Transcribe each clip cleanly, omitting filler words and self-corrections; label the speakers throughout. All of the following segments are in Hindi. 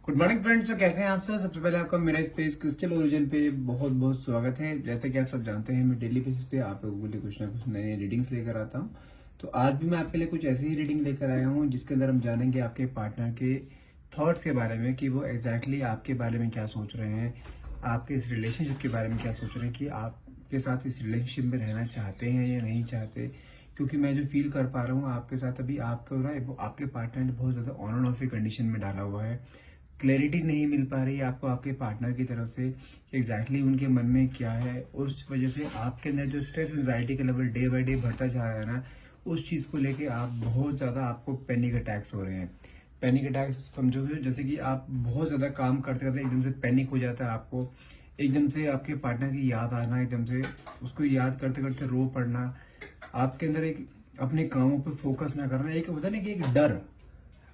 Speaker 1: Good morning friends. तो कैसे हैं आप सब? सबसे पहले आपका मेरा स्पेस क्रिस्टल ओरिजिन पे बहुत बहुत स्वागत है। जैसे कि आप सब जानते हैं, मैं डेली बेसिस पे आप लोगों के लिए कुछ ना कुछ नई रीडिंग्स लेकर आता हूं। तो आज भी मैं आपके लिए कुछ ऐसी ही रीडिंग लेकर आया हूं जिसके अंदर हम जानेंगे आपके पार्टनर के थॉट्स के बारे में, कि वो एग्जैक्टली आपके बारे में क्या सोच रहे हैं, आपके इस रिलेशनशिप के बारे में क्या सोच रहे हैं, कि आपके साथ इस रिलेशनशिप में रहना चाहते हैं या नहीं चाहते। क्योंकि मैं जो फील कर पा रहा हूँ आपके साथ, अभी आपको ना आपके पार्टनर ने बहुत ज्यादा ऑन एंड ऑफ की कंडीशन में डाला हुआ है। क्लैरिटी नहीं मिल पा रही है आपको आपके पार्टनर की तरफ से एग्जैक्टली उनके मन में क्या है। और उस वजह से आपके अंदर जो स्ट्रेस एंजाइटी का लेवल डे बाय डे बढ़ता जा रहा है ना, उस चीज को लेके आप बहुत ज्यादा आपको पैनिक अटैक्स हो रहे हैं। पैनिक अटैक्स समझोगे जैसे कि आप बहुत ज्यादा काम करते करते एकदम से पैनिक हो जाता है आपको, एकदम से आपके पार्टनर की याद आना, एकदम से उसको याद करते करते रो पड़ना, आपके अंदर एक अपने कामों पर फोकस ना करना, एक होता है ना कि एक डर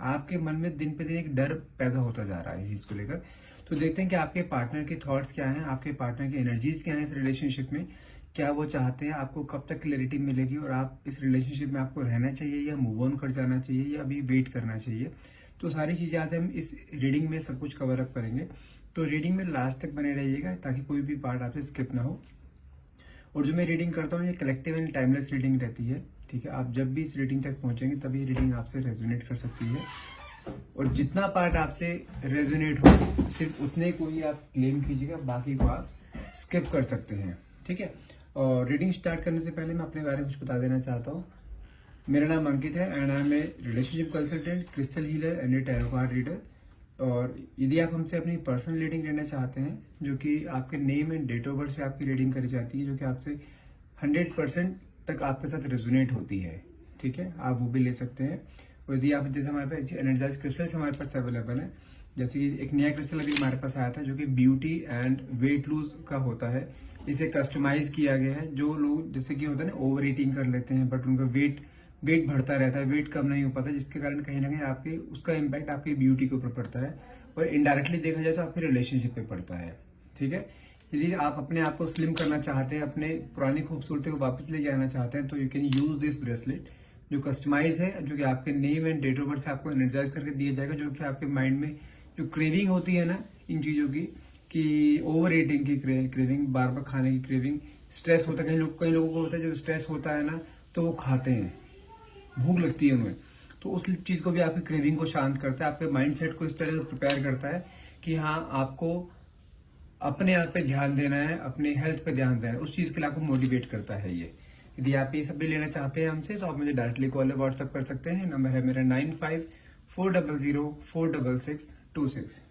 Speaker 1: आपके मन में दिन पे दिन एक डर पैदा होता जा रहा है इस चीज को लेकर। तो देखते हैं कि आपके पार्टनर के थॉट्स क्या हैं, आपके पार्टनर की एनर्जीज क्या हैं इस रिलेशनशिप में, क्या वो चाहते हैं, आपको कब तक क्लैरिटी मिलेगी और आप इस रिलेशनशिप में आपको रहना चाहिए या मूव ऑन कर जाना चाहिए या अभी वेट करना चाहिए। तो सारी चीजें आज हम इस रीडिंग में सब कुछ कवर अप करेंगे। तो रीडिंग में लास्ट तक बने रहिएगा ताकि कोई भी पार्ट आपसे स्किप ना हो। और जो मैं रीडिंग करता हूँ ये कलेक्टिव एंड टाइमलेस रीडिंग रहती है, ठीक है। आप जब भी इस रीडिंग तक पहुंचेंगे तभी रीडिंग आपसे रेजोनेट कर सकती है, और जितना पार्ट आपसे रेजोनेट हो सिर्फ उतने को ही आप क्लेम कीजिएगा, बाकी को आप स्किप कर सकते हैं, ठीक है। और रीडिंग स्टार्ट करने से पहले मैं अपने बारे में कुछ बता देना चाहता हूँ। मेरा नाम अंकित है and I am a relationship consultant, crystal healer and a tarot card reader. और यदि आप हमसे अपनी पर्सनल रीडिंग लेना चाहते हैं, जो कि आपके name and date of birth से आपकी रीडिंग करी जाती है, जो कि आपसे 100% तक आपके साथ रेजोनेट होती है, ठीक है, आप वो भी ले सकते हैं। और यदि आप जैसे हमारे पास एनर्जाइज क्रिस्टल्स हमारे पास अवेलेबल है, जैसे कि एक नया क्रिस्टल अभी हमारे पास आया था जो कि ब्यूटी एंड वेट लूज का होता है। इसे कस्टमाइज किया गया है। जो लोग जैसे कि होता है ना ओवर ईटिंग कर लेते हैं बट उनका वेट वेट बढ़ता रहता है, वेट कम नहीं हो पाता, जिसके कारण कहीं ना कहीं आपके उसका इम्पैक्ट आपकी ब्यूटी के ऊपर पड़ता है और इनडायरेक्टली देखा जाए तो आपके रिलेशनशिप पे पड़ता है, ठीक है। यदि आप अपने आप को स्लिम करना चाहते हैं, अपने पुरानी खूबसूरती को वापस लेके आना चाहते हैं, तो you can use this bracelet जो कस्टमाइज है, जो कि आपके name and date of birth से आपको एनर्जाइज करके दिया जाएगा। जो कि आपके माइंड में जो क्रेविंग होती है ना इन चीजों की, कि ओवर ईटिंग की क्रेविंग, बार बार खाने की क्रेविंग, स्ट्रेस होता है, कई लोगों को होता है, जो स्ट्रेस होता है ना तो वो खाते हैं, भूख लगती है उन्हें, तो उस चीज को भी आपकी क्रेविंग को शांत करता है, आपके माइंड सेट को इस तरह से प्रिपेयर करता है कि हाँ आपको अपने आप पे ध्यान देना है, अपने हेल्थ पे ध्यान देना है, उस चीज के लिए आपको मोटिवेट करता है ये। यदि आप ये सब भी लेना चाहते हैं हमसे तो आप मुझे डायरेक्टली कॉल या व्हाट्सएप कर सकते हैं। नंबर है मेरा 9540046626।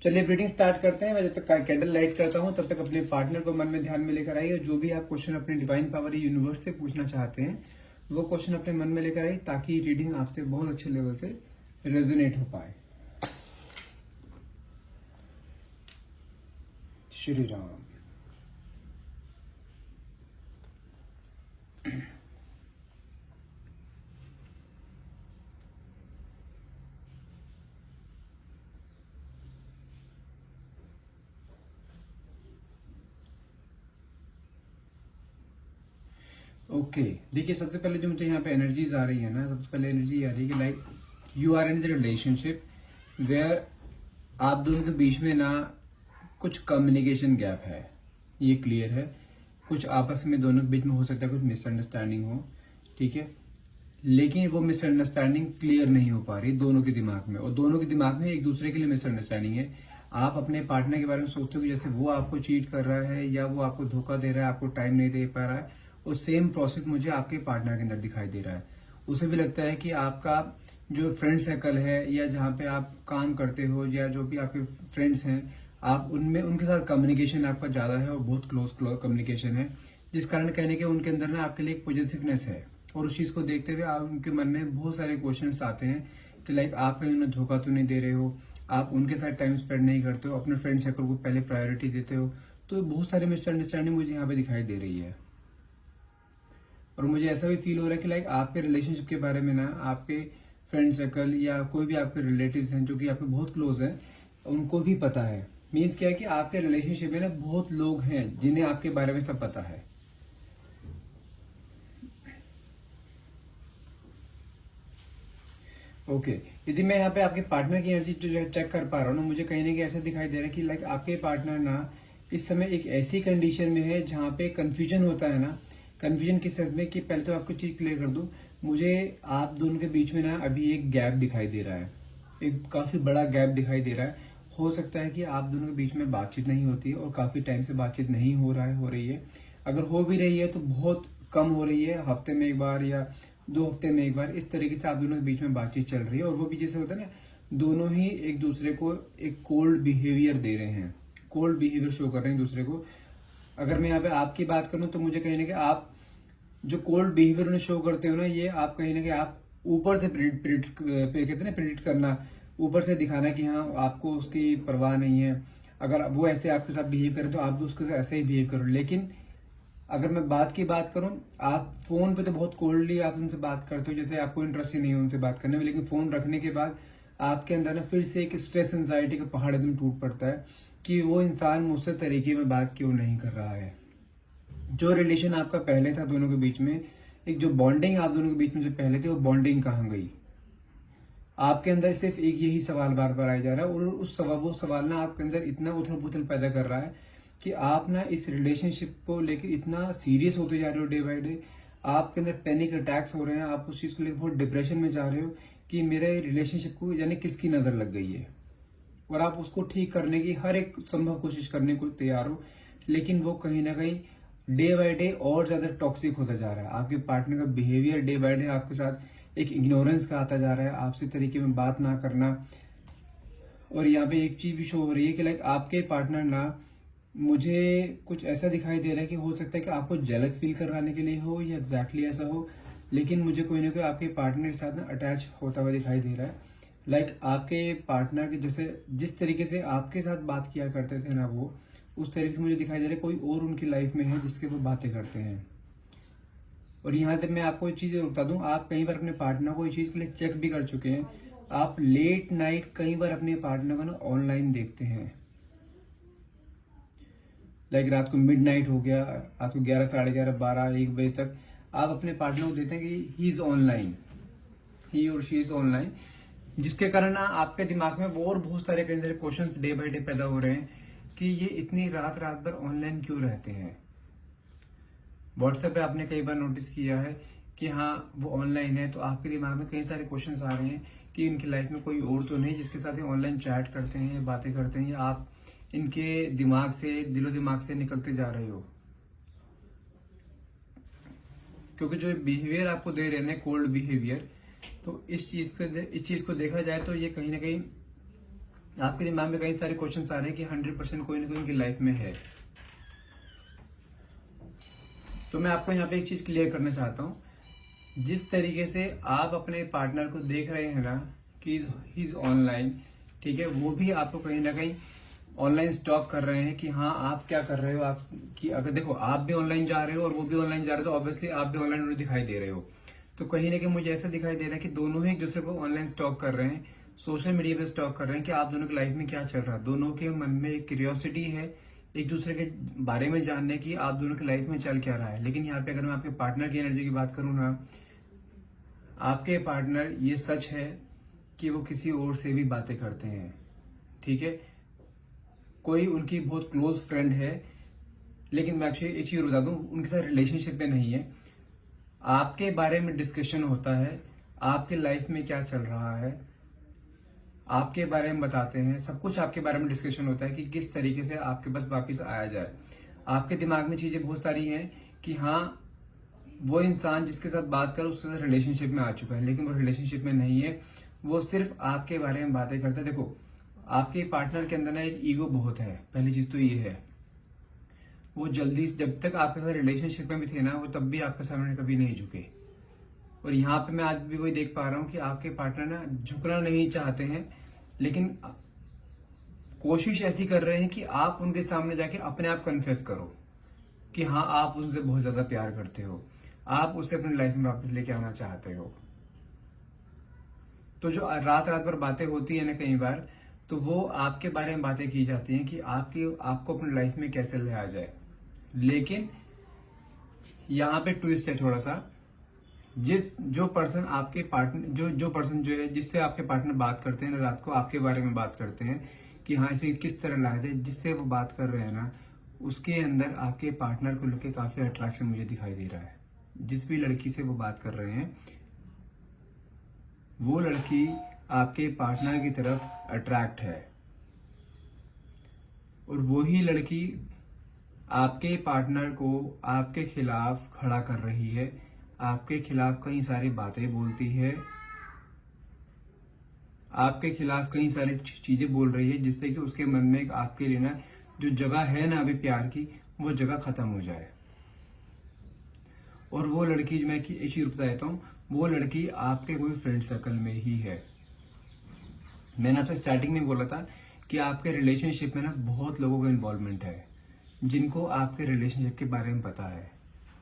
Speaker 1: चलिए रीडिंग स्टार्ट करते हैं। मैं जब तक कैंडल लाइट करता हूं तब तक अपने पार्टनर को मन में ध्यान में लेकर आइए, और जो भी आप क्वेश्चन अपने डिवाइन पावर यूनिवर्स से पूछना चाहते हैं वो क्वेश्चन अपने मन में लेकर आइए, ताकि रीडिंग आपसे बहुत अच्छे लेवल से रेजोनेट हो पाए। श्री राम। ओके देखिए, सबसे पहले जो मुझे यहाँ पे एनर्जीज आ रही है ना, सबसे पहले एनर्जी आ रही है कि like you are in the relationship where आप दोनों के बीच में ना कुछ कम्युनिकेशन गैप है, ये क्लियर है। कुछ आपस में दोनों के बीच में हो सकता है कुछ मिसअंडरस्टैंडिंग हो, ठीक है, लेकिन वो मिसअंडरस्टैंडिंग क्लियर नहीं हो पा रही दोनों के दिमाग में, और दोनों के दिमाग में एक दूसरे के लिए मिसअंडरस्टैंडिंग है। आप अपने पार्टनर के बारे में सोचते हो कि जैसे वो आपको चीट कर रहा है या वो आपको धोखा दे रहा है, आपको टाइम नहीं दे पा रहा है, और सेम प्रोसेस मुझे आपके पार्टनर के अंदर दिखाई दे रहा है। उसे भी लगता है कि आपका जो फ्रेंड सर्कल है या जहाँ पे आप काम करते हो या जो भी आपके फ्रेंड्स हैं, आप उनमें उनके साथ कम्युनिकेशन आपका ज्यादा है और बहुत क्लोज कम्युनिकेशन है, जिस कारण कहने के उनके अंदर ना आपके लिए एक पॉजिटिवनेस है। और उस चीज को देखते हुए आप उनके मन में बहुत सारे क्वेश्चंस आते हैं कि लाइक आप कहीं उन्हें धोखा तो नहीं दे रहे हो, आप उनके साथ टाइम स्पेंड नहीं करते हो, अपने फ्रेंड सर्कल को पहले प्रायोरिटी देते हो। तो बहुत सारी मिसअंडरस्टैंडिंग मुझे यहाँ पे दिखाई दे रही है, और मुझे ऐसा भी फील हो रहा है कि लाइक आपके रिलेशनशिप के बारे में ना आपके फ्रेंड सर्कल या कोई भी आपके रिलेटिव्स हैं जो कि आपके बहुत क्लोज हैं, उनको भी पता है। मीन्स क्या है कि आपके रिलेशनशिप में ना बहुत लोग हैं जिन्हें आपके बारे में सब पता है। ओके यदि मैं यहाँ पे आपके पार्टनर की एनर्जी जो चेक कर पा रहा हूँ ना, मुझे कहीं ना कहीं ऐसा दिखाई दे रहा है कि लाइक आपके पार्टनर ना इस समय एक ऐसी कंडीशन में है जहाँ पे कंफ्यूजन होता है ना। कंफ्यूजन किस सेंस में कि पहले तो आपको चीज क्लियर कर दूं, मुझे आप दोनों के बीच में ना अभी एक गैप दिखाई दे रहा है, एक काफी बड़ा गैप दिखाई दे रहा है। हो सकता है कि आप दोनों के बीच में बातचीत नहीं होती है और काफी टाइम से बातचीत नहीं हो रहा है, हो रही है। अगर हो भी रही है तो बहुत कम हो रही है, हफ्ते में एक बार या 2 हफ्ते में एक बार, इस तरीके से आप दोनों के बीच में बातचीत चल रही है। और वो भी जैसे होता है ना, दोनों ही एक दूसरे को एक कोल्ड बिहेवियर दे रहे हैं, कोल्ड बिहेवियर शो कर रहे हैं एक दूसरे को। अगर मैं यहाँ पे आपकी बात करूं तो मुझे कहीं ना कहीं आप जो कोल्ड बिहेवियर उन्हें शो करते हो ना, ये आप कहीं ना कहीं आप ऊपर से कहते हैं ना प्रिडिक्ट करना, ऊपर से दिखाना कि हाँ आपको उसकी परवाह नहीं है। अगर वो ऐसे आपके साथ बिहेव करे तो आप भी उसके साथ ऐसे ही बिहेव करो। लेकिन अगर मैं बात की बात करूं, आप फोन पे तो बहुत कोल्डली आप उनसे बात करते हो, जैसे आपको इंटरेस्ट ही नहीं है उनसे बात करने में। लेकिन फोन रखने के बाद आपके अंदर ना फिर से एक स्ट्रेस एंजाइटी का पहाड़ एकदम टूट पड़ता है कि वो इंसान मुझसे तरीके में बात क्यों नहीं कर रहा है। जो रिलेशन आपका पहले था दोनों के बीच में, एक जो बॉन्डिंग आप दोनों के बीच में जो पहले थी, वो बॉन्डिंग कहाँ गई। आपके अंदर सिर्फ एक यही सवाल बार बार आया जा रहा है और वो सवाल ना आपके अंदर इतना उथल पुथल पैदा कर रहा है कि आप ना इस रिलेशनशिप को लेकर इतना सीरियस होते जा रहे हो डे बाय डे। आपके अंदर पैनिक अटैक्स हो रहे हैं, आप उस चीज को लेकर बहुत डिप्रेशन में जा रहे हो कि मेरे रिलेशनशिप को यानी किसकी नजर लग गई है। और आप उसको ठीक करने की हर एक संभव कोशिश करने को तैयार हो, लेकिन वो कहीं ना कहीं डे बाय डे और ज्यादा टॉक्सिक होता जा रहा है। आपके पार्टनर का बिहेवियर डे बाय डे आपके साथ एक इग्नोरेंस का आता जा रहा है, आपसे तरीके में बात ना करना। और यहाँ पे एक चीज भी शो हो रही है कि लाइक आपके पार्टनर ना, मुझे कुछ ऐसा दिखाई दे रहा है कि हो सकता है कि आपको जेलस फील कराने के लिए हो या एग्जैक्टली ऐसा हो, लेकिन मुझे कोई ना कोई आपके पार्टनर के साथ ना अटैच होता हुआ दिखाई दे रहा है। लाइक आपके पार्टनर के जैसे जिस तरीके से आपके साथ बात किया करते थे ना, वो उस तरीके से मुझे दिखाई दे रहा है कोई और उनकी लाइफ में है जिसके वो बातें करते हैं। और यहाँ तक मैं आपको एक चीज बता दूं, आप कई बार अपने पार्टनर को इस चीज के लिए चेक भी कर चुके हैं। आप लेट नाइट कई बार अपने पार्टनर को ना ऑनलाइन देखते हैं। लाइक रात को मिडनाइट हो गया, रात को 11, साढ़े 11, 12, 1 बजे तक आप अपने पार्टनर को देखते हैं कि ही इज ऑनलाइन, ही और शी इज ऑनलाइन, जिसके कारण ना आपके दिमाग में और बहुत सारे कई सारे क्वेश्चंस डे बाय डे पैदा हो रहे हैं कि ये इतनी रात रात भर ऑनलाइन क्यों रहते हैं। व्हाट्सएप पे आपने कई बार नोटिस किया है कि हाँ वो ऑनलाइन है, तो आपके दिमाग में कई सारे क्वेश्चंस आ रहे हैं कि इनकी लाइफ में कोई और तो नहीं जिसके साथ ये ऑनलाइन चैट करते हैं या बातें करते हैं, या आप इनके दिमाग से, दिलो दिमाग से निकलते जा रहे हो। क्योंकि जो बिहेवियर आपको दे रहे हैं कोल्ड बिहेवियर, तो इस चीज को देखा जाए तो ये कहीं ना कहीं आपके दिमाग में कई सारे क्वेश्चंस आ रहे हैं कि 100% कोई ना कोई इनकी लाइफ में है। तो मैं आपको यहाँ पे एक चीज क्लियर करना चाहता हूँ, जिस तरीके से आप अपने पार्टनर को देख रहे हैं ना कि ही इज ऑनलाइन, ठीक है, वो भी आपको कहीं ना कहीं ऑनलाइन स्टॉक कर रहे हैं कि हाँ आप क्या कर रहे हो। आप कि अगर देखो आप भी ऑनलाइन जा रहे हो और वो भी ऑनलाइन जा रहे हो, तो ऑब्वियसली आप भी ऑनलाइन उन्हें दिखाई दे रहे हो। तो कहीं ना कहीं मुझे ऐसा दिखाई दे रहा है कि दोनों ही एक दूसरे को ऑनलाइन स्टॉक कर रहे हैं, सोशल मीडिया पे स्टॉक कर रहे हैं कि आप दोनों की लाइफ में क्या चल रहा है। दोनों के मन में एक क्यूरियोसिटी है एक दूसरे के बारे में जानने की, आप दोनों की लाइफ में चल क्या रहा है। लेकिन यहाँ पे अगर मैं आपके पार्टनर की एनर्जी की बात करूँ ना, आपके पार्टनर ये सच है कि वो किसी और से भी बातें करते हैं, ठीक है, कोई उनकी बहुत क्लोज फ्रेंड है, लेकिन मैं एक्चुअली एक चीज बता दूं, उनके साथ रिलेशनशिप में नहीं है। आपके बारे में डिस्कशन होता है, आपके लाइफ में क्या चल रहा है आपके बारे में बताते हैं, सब कुछ आपके बारे में डिस्कशन होता है कि किस तरीके से आपके पास वापस आया जाए। आपके दिमाग में चीजें बहुत सारी हैं कि हाँ वो इंसान जिसके साथ बात कर उसके साथ रिलेशनशिप में आ चुका है, लेकिन वो रिलेशनशिप में नहीं है, वो सिर्फ आपके बारे में बातें करता है। देखो आपके पार्टनर के अंदर ना एक ईगो बहुत है, पहली चीज तो ये है। वो जल्दी, जब तक आपके साथ रिलेशनशिप में भी थे ना, वो तब भी आपके सामने कभी नहीं झुके। और यहाँ पे मैं आज भी वही देख पा रहा हूँ कि आपके पार्टनर ना झुकना नहीं चाहते हैं, लेकिन कोशिश ऐसी कर रहे हैं कि आप उनके सामने जाके अपने आप कन्फेस करो कि हाँ आप उनसे बहुत ज्यादा प्यार करते हो, आप उसे अपनी लाइफ में वापस लेके आना चाहते हो। तो जो रात रात भर बातें होती है ना कई बार, तो वो आपके बारे में बातें की जाती हैं कि आपको अपनी लाइफ में कैसे लाया जाए। लेकिन यहाँ पे ट्विस्ट है थोड़ा सा जो पर्सन आपके पार्टनर जो पर्सन जो है जिससे आपके पार्टनर बात करते हैं ना, रात को आपके बारे में बात करते हैं कि हाँ इसे किस तरह लाया जाए, जिससे वो बात कर रहे हैं ना, उसके अंदर आपके पार्टनर को लेकर काफी अट्रैक्शन मुझे दिखाई दे रहा है। जिस भी लड़की से वो बात कर रहे हैं, वो लड़की आपके पार्टनर की तरफ अट्रैक्ट है, और वही लड़की आपके पार्टनर को आपके खिलाफ खड़ा कर रही है, आपके खिलाफ कई सारी बातें बोलती है, आपके खिलाफ कई सारी चीजें बोल रही है, जिससे कि उसके मन में आपके लिए ना जो जगह है ना अभी प्यार की, वो जगह खत्म हो जाए। और वो लड़की, मैं एक चीज बता देता हूँ, वो लड़की आपके कोई फ्रेंड सर्कल में ही है। मैंने आपसे स्टार्टिंग में बोला था कि आपके रिलेशनशिप में ना बहुत लोगों का इन्वॉल्वमेंट है, जिनको आपके रिलेशनशिप के बारे में पता है,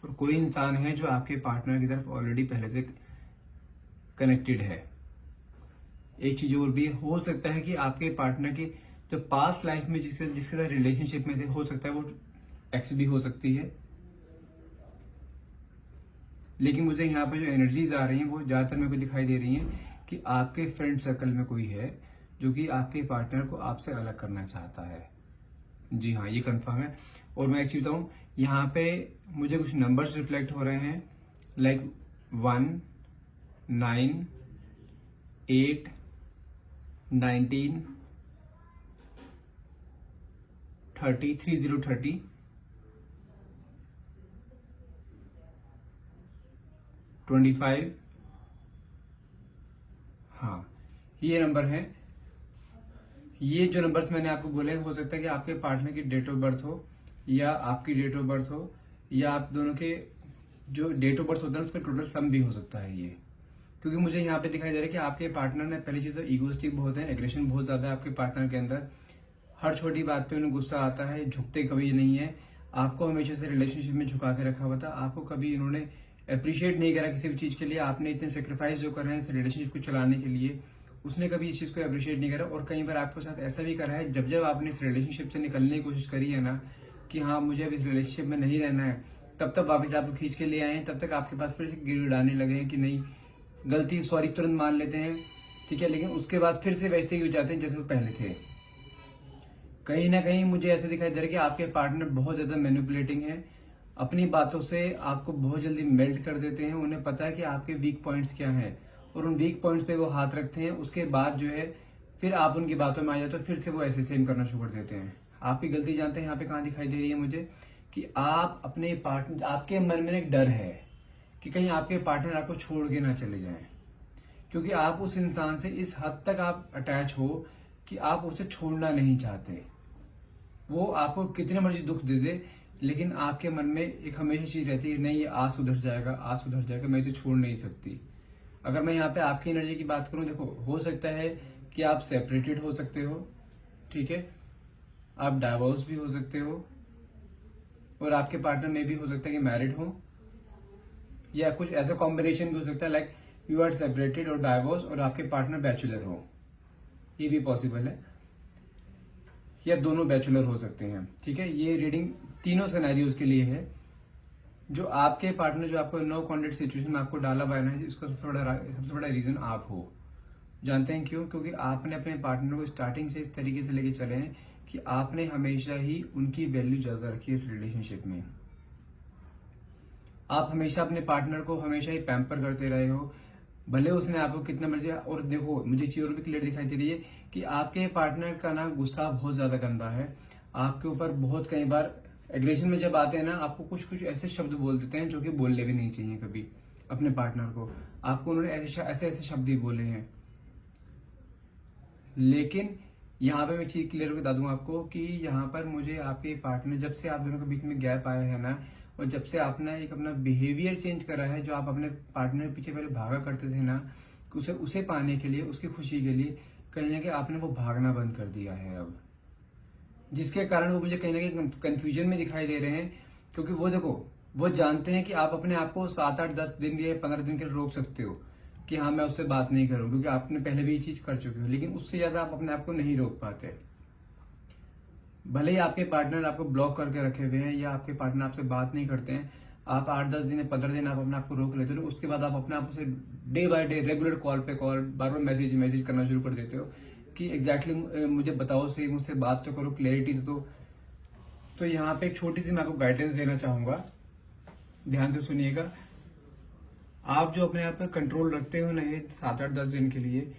Speaker 1: और कोई इंसान है जो आपके पार्टनर की तरफ ऑलरेडी पहले से कनेक्टेड है। एक चीज और भी हो सकता है कि आपके पार्टनर की जो पास्ट लाइफ में जिसके साथ रिलेशनशिप में थे, हो सकता है वो एक्स भी हो सकती है। लेकिन मुझे यहाँ पे जो एनर्जीज आ रही हैं वो ज्यादातर मेरे को दिखाई दे रही हैं कि आपके फ्रेंड सर्कल में कोई है जो कि आपके पार्टनर को आपसे अलग करना चाहता है। जी हाँ, ये कंफर्म है। और मैं एक चीज बताऊं, यहाँ पे मुझे कुछ नंबर्स रिफ्लेक्ट हो रहे हैं, लाइक 1, 9, 8, 19, 30, 30, 25। हाँ, ये नंबर है। ये जो नंबर्स मैंने आपको बोले, हो सकता है कि आपके पार्टनर की डेट ऑफ बर्थ हो, या आपकी डेट ऑफ बर्थ हो, या आप दोनों के जो डेट ऑफ बर्थ होता है उसका टोटल सम भी हो सकता है ये। क्योंकि मुझे यहाँ पे दिखाई दे रहा है कि आपके पार्टनर ने, पहली चीज तो ईगोइस्टिक बहुत है, एग्रेशन बहुत ज्यादा है आपके पार्टनर के अंदर। हर छोटी बात पे उन्हें गुस्सा आता है, झुकते कभी नहीं है। आपको हमेशा से रिलेशनशिप में झुका के रखा हुआ था, आपको कभी इन्होंने अप्रिशिएट नहीं करा किसी भी चीज के लिए। आपने इतने सेक्रीफाइस जो कर रहे हैं इस रिलेशनशिप को चलाने के लिए, उसने कभी इस चीज को अप्रिशिएट नहीं करा। और कई बार आपके साथ ऐसा भी करा है, जब जब आपने इस रिलेशनशिप से निकलने की कोशिश करी है ना, कि हाँ मुझे अब इस रिलेशनशिप में नहीं रहना है, तब तक वापस आपको खींच के ले आए हैं, तब तक आपके पास फिर से गिर उड़ाने लगे हैं कि नहीं, गलती सॉरी तुरंत मान लेते हैं, ठीक है, लेकिन उसके बाद फिर से वैसे ही हो जाते हैं जैसे वो पहले थे। कहीं ना कहीं मुझे ऐसे दिखाई दे रहा है कि आपके पार्टनर बहुत ज्यादा मैनिपुलेटिंग है, अपनी बातों से आपको बहुत जल्दी मेल्ट कर देते हैं। उन्हें पता है कि आपके वीक पॉइंट्स क्या हैं, और उन वीक पॉइंट्स पे वो हाथ रखते हैं। उसके बाद जो है फिर आप उनकी बातों में आ जाते हो, फिर से वो ऐसे सेम करना शुरू कर देते हैं। आपकी गलती जानते हैं यहाँ पे कहाँ दिखाई दे रही है मुझे, कि आप अपने पार्टनर, आपके मन में एक डर है कि कहीं आपके पार्टनर आपको छोड़ के ना चले जाएं, क्योंकि आप उस इंसान से इस हद तक आप अटैच हो कि आप उसे छोड़ना नहीं चाहते। वो आपको कितने मर्जी दुख दे दे, लेकिन आपके मन में एक हमेशा चीज रहती है, नहीं ये आज सुधर जाएगा, आज सुधर जाएगा, मैं इसे छोड़ नहीं सकती। अगर मैं यहाँ पे आपकी एनर्जी की बात करूं, देखो हो सकता है कि आप सेपरेटेड हो सकते हो, ठीक है, आप डाइवोर्स भी हो सकते हो, और आपके पार्टनर में भी हो सकता है कि मैरिड हो, या कुछ ऐसा कॉम्बिनेशन भी हो सकता है, लाइक यू आर सेपरेटेड और डाइवोर्स और आपके पार्टनर बैचलर हो, ये भी पॉसिबल है, या दोनों बैचलर हो सकते हैं, ठीक है। ये रीडिंग तीनों सिनेरियोज के लिए है। जो आपके पार्टनर जो आपको नो कॉन्टेक्ट सिचुएशन में आपको डाला हुआ है ना, इसका सबसे बड़ा रीजन आप हो। जानते हैं क्यों? क्योंकि आपने अपने पार्टनर को स्टार्टिंग से इस तरीके से लेके चले हैं कि आपने हमेशा ही उनकी वैल्यू ज्यादा रखी है इस रिलेशनशिप में। आप हमेशा अपने पार्टनर को हमेशा ही पैम्पर करते रहे हो, भले उसने आपको कितना मर्जी। और देखो मुझे चीज और भी क्लियर दिखाई दे रही है कि आपके पार्टनर का ना गुस्सा बहुत ज्यादा गंदा है आपके ऊपर। बहुत कई बार एग्रेशन में जब आते हैं ना, आपको कुछ कुछ ऐसे शब्द बोल देते हैं जो कि बोलने भी नहीं चाहिए कभी अपने पार्टनर को। आपको उन्होंने ऐसे ऐसे शब्द ही बोले हैं। लेकिन यहाँ पे मैं चीज क्लियर बता दूं आपको कि यहाँ पर मुझे आपके पार्टनर, जब से आप दोनों के बीच में गैप आया है ना, और जब से आपने एक अपना बिहेवियर चेंज करा है, जो आप अपने पार्टनर के पीछे पहले भागा करते थे ना, उसे पाने के लिए, उसकी खुशी के लिए, कहीं ना कहीं आपने वो भागना बंद कर दिया है अब, जिसके कारण वो मुझे कहीं ना कहीं कंफ्यूजन में दिखाई दे रहे हैं। क्योंकि वो देखो, वो जानते हैं कि आप अपने आप को 7, 8, 10 दिन या 15 दिन के लिए रोक सकते हो कि हाँ मैं उससे बात नहीं करूं, क्योंकि आपने पहले भी ये चीज कर चुके हो। लेकिन उससे ज्यादा आप अपने आप को नहीं रोक पाते। भले ही आपके पार्टनर आपको ब्लॉक करके रखे हुए हैं, या आपके पार्टनर आपसे बात नहीं करते हैं, आप 8-10 दिन 15 दिन आप अपने आप को रोक लेते हो, उसके बाद आप अपने आप से day by day regular call पे कॉल, बार बार मैसेज करना शुरू कर देते हो कि एग्जैक्टली मुझे बताओ, सही मुझसे बात तो करो, क्लैरिटी तो यहाँ पे एक छोटी सी मैं आपको गाइडेंस देना चाहूंगा, ध्यान से सुनिएगा। आप जो अपने आप पर कंट्रोल रखते हो ना, ये 7-8-10 दिन के लिए,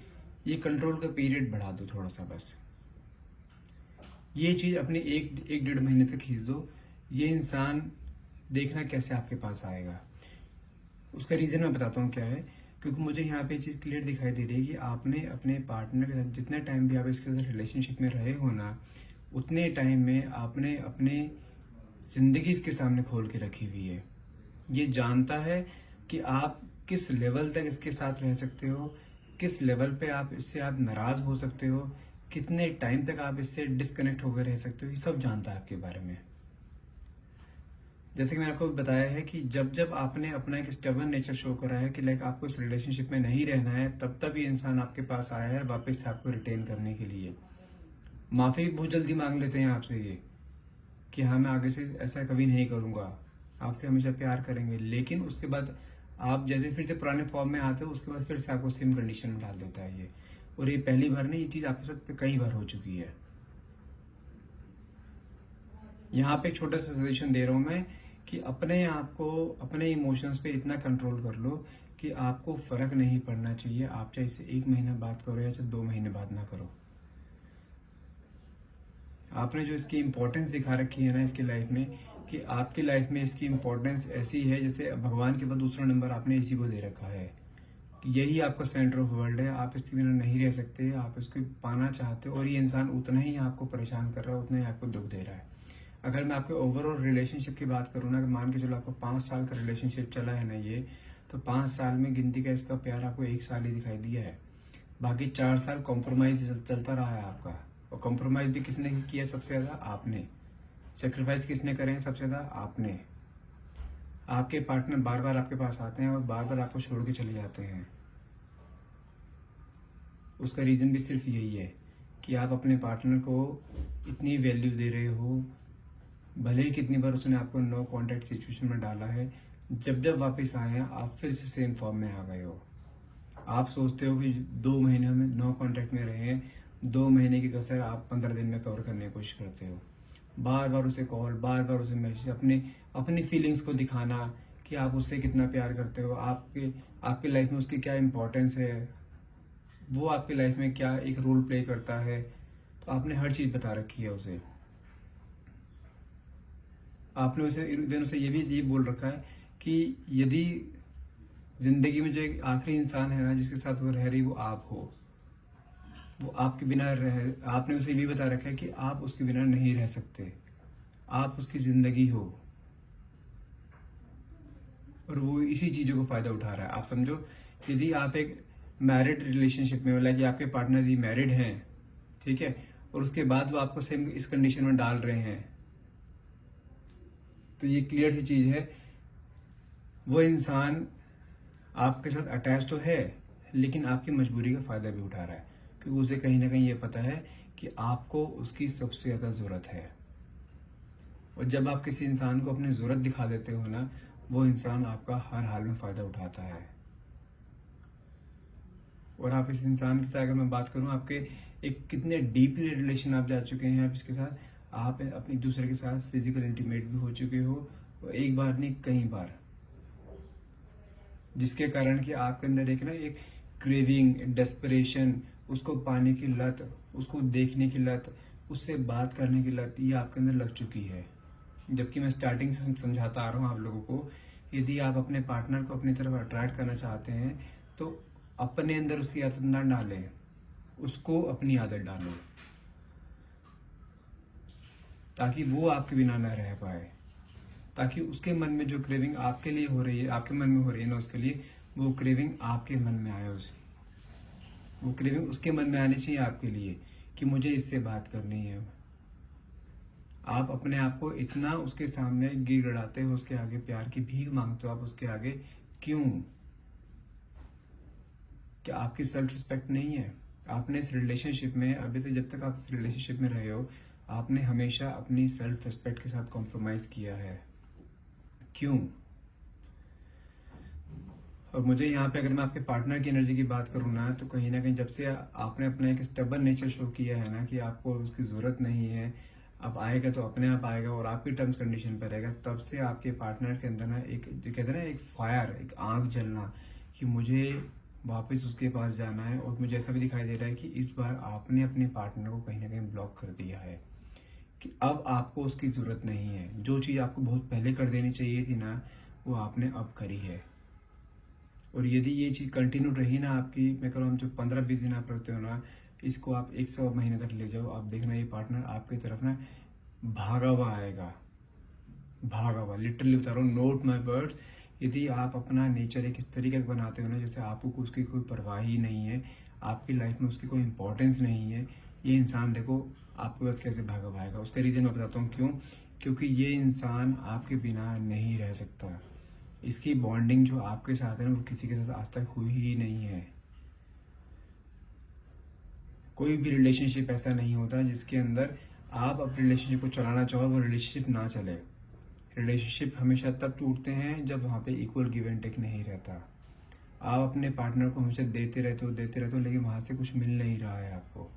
Speaker 1: ये कंट्रोल का पीरियड बढ़ा दो थोड़ा सा बस। ये चीज अपने 1-1.5 महीने तक खींच दो। ये इंसान देखना कैसे आपके पास आएगा। उसका रीजन मैं बताता हूँ क्या है, क्योंकि मुझे यहाँ पे चीज क्लियर दिखाई दे रही है कि आपने अपने पार्टनर के साथ जितने टाइम भी आप इसके साथ रिलेशनशिप में रहे हो ना, उतने टाइम में आपने अपने जिंदगी इसके सामने खोल के रखी हुई है। ये जानता है कि आप किस लेवल तक इसके साथ रह सकते हो, किस लेवल पे आप इससे आप नाराज हो सकते हो, कितने टाइम तक आप इससे डिस्कनेक्ट होकर रह सकते हो, ये सब जानता है आपके बारे में। जैसे कि मैंने आपको बताया है कि जब जब आपने अपना एक स्टबर्न नेचर शो करा है कि लाइक आपको इस रिलेशनशिप में नहीं रहना है, तब तब ये इंसान आपके पास आया है वापस से आपको रिटेन करने के लिए। माफी भी बहुत जल्दी मांग लेते हैं आपसे ये कि हाँ मैं आगे से ऐसा कभी नहीं करूंगा, आपसे हमेशा प्यार करेंगे, लेकिन उसके बाद आप जैसे फिर से पुराने फॉर्म में आते हो, उसके बाद फिर से आपको सेम कंडीशन में डाल देता है ये। और ये पहली बार नहीं, ये चीज आपके साथ कई बार हो चुकी है। यहाँ पे एक छोटा सा सजेशन दे रहा हूं मैं कि अपने आप को, अपने इमोशंस पे इतना कंट्रोल कर लो कि आपको फर्क नहीं पड़ना चाहिए, आप चाहे इससे 1 महीना बात करो या चाहे 2 महीने बात ना करो। आपने जो इसकी इम्पोर्टेंस दिखा रखी है ना इसकी लाइफ में, कि आपकी लाइफ में इसकी इम्पोर्टेंस ऐसी है जैसे भगवान के बाद दूसरा नंबर आपने इसी को दे रखा है। यही आपका सेंटर ऑफ वर्ल्ड है, आप इसके बिना नहीं रह सकते, आप इसको पाना चाहते हो, और ये इंसान उतना ही आपको परेशान कर रहा है, उतना ही आपको दुख दे रहा है। अगर मैं आपके ओवरऑल रिलेशनशिप की बात करूँ ना, कि मान के चलो आपका 5 साल का रिलेशनशिप चला है ना ये, तो 5 साल में गिनती का इसका प्यार आपको 1 साल ही दिखाई दिया है। बाकी 4 साल कॉम्प्रोमाइज चलता रहा है आपका। और कॉम्प्रोमाइज भी किसने किया सबसे ज्यादा? आपने। सेक्रीफाइस किसने करे सबसे ज्यादा? आपने। आपके पार्टनर बार बार आपके पास आते हैं और बार बार आपको छोड़ के चले जाते हैं। उसका रीजन भी सिर्फ यही है कि आप अपने पार्टनर को इतनी वैल्यू दे रहे हो, भले ही कितनी बार उसने आपको नो कॉन्टेक्ट सिचुएशन में डाला है, जब जब वापस आए हैं आप फिर से सेम फॉर्म में आ गए हो। आप सोचते हो कि 2 महीने में नो कॉन्टेक्ट में रहे हैं, 2 महीने की कसर आप 15 दिन में कवर करने की कोशिश करते हो। बार बार उसे कॉल, बार बार उसे मैसेज, अपनी फीलिंग्स को दिखाना कि आप उससे कितना प्यार करते हो, आपके लाइफ में उसकी क्या इंपॉर्टेंस है, वो आपकी लाइफ में क्या एक रोल प्ले करता है। तो आपने हर चीज बता रखी है उसे। आपने उसे ये बोल रखा है कि यदि जिंदगी में जो एक आखिरी इंसान है ना जिसके साथ वो रह रही, वो आप हो, वो आपके बिना रह, आपने उसे भी बता रखा है कि आप उसके बिना नहीं रह सकते, आप उसकी जिंदगी हो, और वो इसी चीजों को फायदा उठा रहा है। आप समझो, यदि आप एक मैरिड रिलेशनशिप में, मतलब कि आपके पार्टनर ही मैरिड हैं, ठीक है, और उसके बाद वो आपको सेम इस कंडीशन में डाल रहे हैं, तो ये क्लियर सी चीज है, वो इंसान आपके साथ अटैच तो है, लेकिन आपकी मजबूरी का फायदा भी उठा रहा है, क्योंकि उसे कहीं ना कहीं ये पता है कि आपको उसकी सबसे ज्यादा जरूरत है। और जब आप किसी इंसान को अपनी जरूरत दिखा देते हो ना, वो इंसान आपका हर हाल में फायदा उठाता है। और आप इस इंसान के साथ अगर मैं बात करूं, आपके एक कितने डीपली रिलेशन आप जा चुके हैं आप इसके साथ, आप अपने दूसरे के साथ फिजिकल इंटीमेट भी हो चुके हो, और एक बार नहीं कई बार, जिसके कारण कि आपके अंदर एक क्रेविंग, डेस्परेशन, उसको पाने की लत, उसको देखने की लत, उससे बात करने की लत, ये आपके अंदर लग चुकी है। जबकि मैं स्टार्टिंग से समझाता आ रहा हूँ आप लोगों को, यदि आप अपने पार्टनर को अपनी तरफ अट्रैक्ट करना चाहते हैं तो अपने अंदर उसकी आदत ना डालें, उसको अपनी आदत डालें, ताकि वो आपके बिना ना रह पाए, ताकि उसके मन में जो क्रेविंग आपके लिए हो रही है, आपके मन में हो रही है ना उसके लिए, वो क्रेविंग आपके मन में आए, उसे वो क्रेविंग उसके मन में आनी चाहिए आपके लिए कि मुझे इससे बात करनी है। आप अपने आप को इतना उसके सामने गिड़गिड़ाते हो, उसके आगे प्यार की भीख मांगते हो आप उसके आगे, क्यों? क्या आपकी सेल्फ रिस्पेक्ट नहीं है? आपने इस रिलेशनशिप में, अभी तक जब तक आप इस रिलेशनशिप में रहे हो, आपने हमेशा अपनी सेल्फ रिस्पेक्ट के साथ कॉम्प्रोमाइज किया है। क्यों? और मुझे यहाँ पे अगर मैं आपके पार्टनर की एनर्जी की बात करूँ ना कहीं जब से आपने अपना एक स्टेबल नेचर शो किया है ना कि आपको उसकी जरूरत नहीं है, अब आएगा तो अपने आप आएगा और आपकी टर्म्स कंडीशन पर रहेगा, तब से आपके पार्टनर के अंदर ना एक जो कहते हैं ना एक फायर, एक आग जलना कि मुझे वापस उसके पास जाना है। और मुझे ऐसा भी दिखाई दे रहा है कि इस बार आपने अपने पार्टनर को कहीं ना कहीं ब्लॉक कर दिया है कि अब आपको उसकी जरूरत नहीं है। जो चीज आपको बहुत पहले कर देनी चाहिए थी ना, वो आपने अब करी है। और यदि ये चीज कंटिन्यू रही ना आपकी, मैं कह रहा हूँ जो 15-20 दिन आप रखते हो ना, इसको आप 100 महीने तक ले जाओ, आप देखना ये पार्टनर आपकी तरफ ना भागा हुआ आएगा, भागा हुआ। लिटरली बता रहा हूँ, नोट माई वर्ड्स। यदि आप अपना नेचर एक इस तरीके का बनाते हो ना जैसे आपको उसकी कोई परवाह ही नहीं है, आपकी लाइफ में उसकी कोई इंपॉर्टेंस नहीं है, ये इंसान देखो आपके पास कैसे भागा हुआ आएगा। उसका रीजन मैं बताता हूँ क्यों। क्योंकि ये इंसान आपके बिना नहीं रह सकता। इसकी बॉन्डिंग जो आपके साथ है ना, वो किसी के साथ आज तक हुई ही नहीं है। कोई भी रिलेशनशिप ऐसा नहीं होता जिसके अंदर आप अपने रिलेशनशिप को चलाना चाहो, वो रिलेशनशिप ना चले। रिलेशनशिप हमेशा तब टूटते हैं जब वहाँ पे इक्वल गिव एंड टेक नहीं रहता। आप अपने पार्टनर को हमेशा देते रहते हो, लेकिन वहाँ से कुछ मिल नहीं रहा है आपको,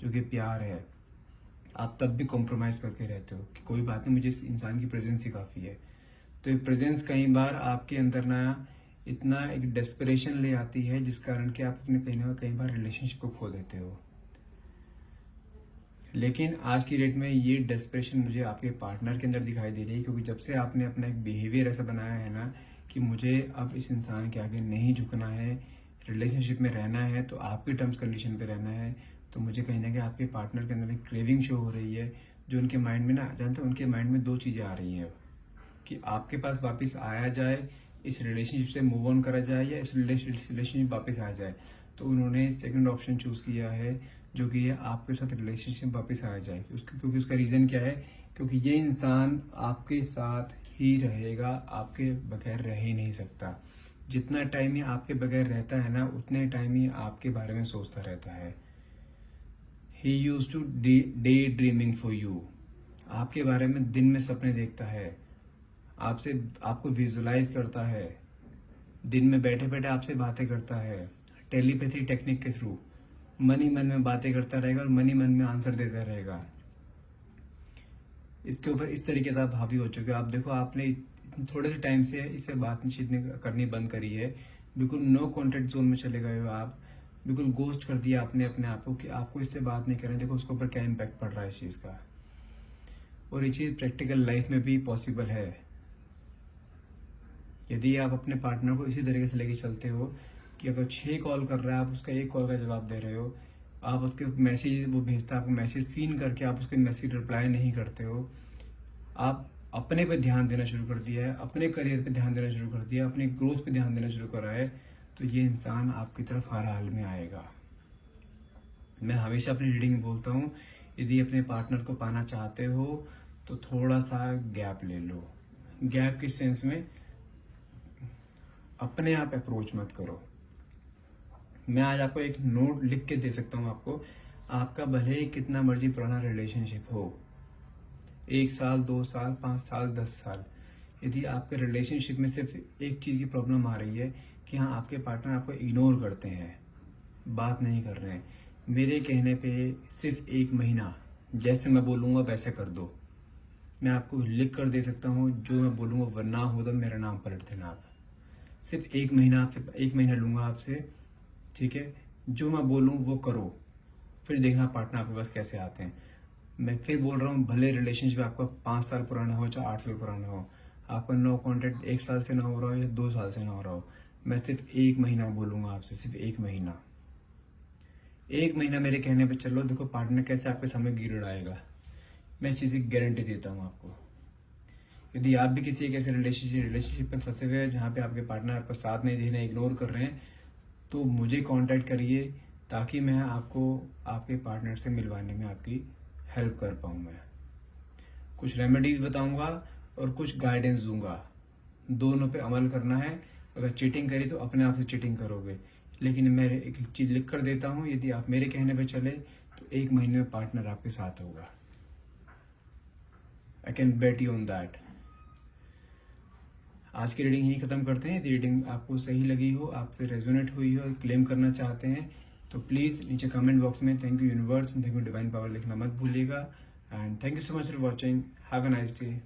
Speaker 1: जो कि प्यार है। आप तब भी कॉम्प्रोमाइज करके रहते हो कि कोई बात नहीं, मुझे इस इंसान की प्रेजेंस ही काफ़ी है। तो ये प्रेजेंस कई बार आपके अंदर ना इतना एक डेस्परेशन ले आती है जिस कारण कि आप अपने कहीं ना कई बार रिलेशनशिप को खो देते हो। लेकिन आज की डेट में ये डेस्परेशन मुझे आपके पार्टनर के अंदर दिखाई दे रही है, क्योंकि जब से आपने अपना एक बिहेवियर ऐसा बनाया है ना कि मुझे अब इस इंसान के आगे नहीं झुकना है, रिलेशनशिप में रहना है तो आपकी टर्म्स कंडीशन पे रहना है, तो मुझे कहीं ना कहीं आपके पार्टनर के अंदर एक क्रेविंग शो हो रही है, जो उनके माइंड में ना, जानते हो उनके माइंड में दो चीजें आ रही हैं कि आपके पास वापस आया जाए, इस रिलेशनशिप से मूव ऑन करा जाए, या इस रिलेशनशिप वापस आ जाए। तो उन्होंने सेकंड ऑप्शन चूज किया है, जो कि है आपके साथ रिलेशनशिप वापस आ जाए। क्योंकि उसका रीजन क्या है, क्योंकि ये इंसान आपके साथ ही रहेगा, आपके बगैर रह ही नहीं सकता। जितना टाइम ये आपके बगैर रहता है ना, उतने टाइम ही आपके बारे में सोचता रहता है। He used to day dreaming for you, आपके बारे में दिन में सपने देखता है, आपसे आपको विजुलाइज करता है, दिन में बैठे बैठे आपसे बातें करता है, टेलीपैथी टेक्निक के थ्रू मन ही मन में बातें करता रहेगा और मन ही मन में आंसर देता रहेगा। इसके ऊपर इस तरीके से आप हावी हो चुके हो। आप देखो, आपने थोड़े से टाइम से इससे बातचीत करनी बंद करी है, बिल्कुल नो कॉन्टेक्ट जोन में चले गए हो आप, बिल्कुल गोस्ट कर दिया आपने अपने आप को कि आपको इससे बात नहीं करें। देखो उसके ऊपर क्या इम्पैक्ट पड़ रहा है इस चीज का। और ये चीज प्रैक्टिकल लाइफ में भी पॉसिबल है। यदि आप अपने पार्टनर को इसी तरीके से लेके चलते हो कि अगर 6 कॉल कर रहा है, आप उसका 1 कॉल का जवाब दे रहे हो, आप उसके मैसेज वो भेजता है, आपको मैसेज सीन करके आप उसके मैसेज रिप्लाई नहीं करते हो, आप अपने पे ध्यान देना शुरू कर दिया है, अपने करियर पे ध्यान देना शुरू कर दिया, अपनी ग्रोथ पे ध्यान देना शुरू करा है, तो ये इंसान आपकी तरफ हर हाल में आएगा। मैं हमेशा अपनी रीडिंग में बोलता हूँ, यदि अपने पार्टनर को पाना चाहते हो तो थोड़ा सा गैप ले लो। गैप किस सेंस में, अपने आप अप्रोच मत करो। मैं आज आपको एक नोट लिख के दे सकता हूं आपको, आपका भले ही कितना मर्जी पुराना रिलेशनशिप हो, 1 साल 2 साल 5 साल 10 साल, यदि आपके रिलेशनशिप में सिर्फ एक चीज की प्रॉब्लम आ रही है कि हाँ आपके पार्टनर आपको इग्नोर करते हैं, बात नहीं कर रहे हैं, मेरे कहने पे सिर्फ 1 महीना जैसे मैं बोलूंगा वैसे कर दो। मैं आपको लिख कर दे सकता हूँ, जो मैं बोलूंगा वरना हो तो मेरा नाम पलट देना आप। सिर्फ 1 महीना आपसे, 1 महीना लूंगा आपसे, ठीक है, जो मैं बोलूं वो करो, फिर देखना पार्टनर आपके पास कैसे आते हैं। मैं फिर बोल रहा हूँ, भले रिलेशनशिप आपका 5 साल पुराना हो चाहे 8 साल पुराना हो, आपका नो कॉन्टेक्ट 1 साल से ना हो रहा हो या 2 साल से ना हो रहा हो, मैं सिर्फ 1 महीना बोलूंगा आपसे, सिर्फ 1 महीना। 1 महीना मेरे कहने पे चलो, देखो पार्टनर कैसे आपके सामने गिर उड़ाएगा। मैं इस चीज की गारंटी देता हूँ आपको। यदि आप भी किसी एक ऐसे रिलेशनशिप में फंसे हुए हैं जहाँ पे आपके पार्टनर आपका साथ नहीं दे रहे हैं, इग्नोर कर रहे हैं, तो मुझे कांटेक्ट करिए ताकि मैं आपको आपके पार्टनर से मिलवाने में आपकी हेल्प कर पाऊँ। मैं कुछ रेमेडीज बताऊंगा और कुछ गाइडेंस दूंगा, दोनों पे अमल करना है। अगर चीटिंग करी तो अपने आप से चीटिंग करोगे, लेकिन मैं एक चीज लिख कर देता हूँ, यदि आप मेरे कहने पे चले तो 1 महीने में पार्टनर आपके साथ होगा। I can bet you on that. आज की रीडिंग यही खत्म करते हैं। यदि रीडिंग आपको सही लगी हो, आपसे रेजोनेट हुई हो, क्लेम करना चाहते हैं तो प्लीज़ नीचे कमेंट बॉक्स में thank you universe, thank you divine power लिखना मत भूलिएगा। And thank you so much for watching. Have a nice day.